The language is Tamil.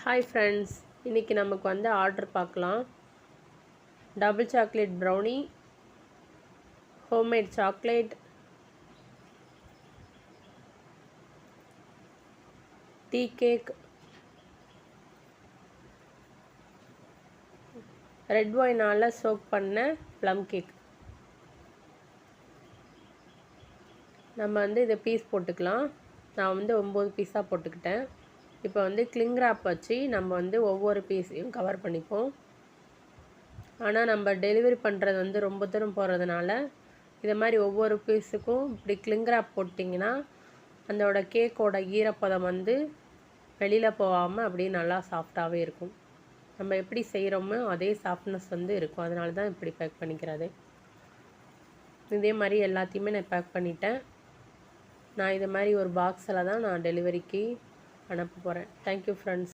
ஹாய் ஃப்ரெண்ட்ஸ், இன்றைக்கி நமக்கு வந்து ஆர்டர் பார்க்கலாம். Double chocolate brownie, homemade chocolate, tea cake, red ஒயினால் சோக் பண்ண ப்ளம் கேக். நம்ம வந்து இதை பீஸ் போட்டுக்கலாம். நான் வந்து 9 பீஸாக போட்டுக்கிட்டேன். இப்போ வந்து கிளிங் ராப் வச்சு நம்ம வந்து ஒவ்வொரு பீஸையும் கவர் பண்ணிப்போம். ஆனால் நம்ம டெலிவரி பண்ணுறது வந்து ரொம்ப தூரம் போகிறதுனால இதை மாதிரி ஒவ்வொரு பீஸுக்கும் இப்படி கிளிங் ராப் போட்டிங்கன்னா அதோட கேக்கோட ஈரப்பதம் வந்து வெளியில் போகாமல் அப்படியே நல்லா சாஃப்டாகவே இருக்கும். நம்ம எப்படி செய்கிறோமோ அதே சாஃப்ட்னஸ் வந்து இருக்கும். அதனால தான் இப்படி பேக் பண்ணிக்கிறது. இதே மாதிரி எல்லாத்தையுமே நான் பேக் பண்ணிட்டேன். நான் இது மாதிரி ஒரு பாக்ஸில் தான் நான் டெலிவரிக்கு அனுப்ப போகிறேன். Thank you friends.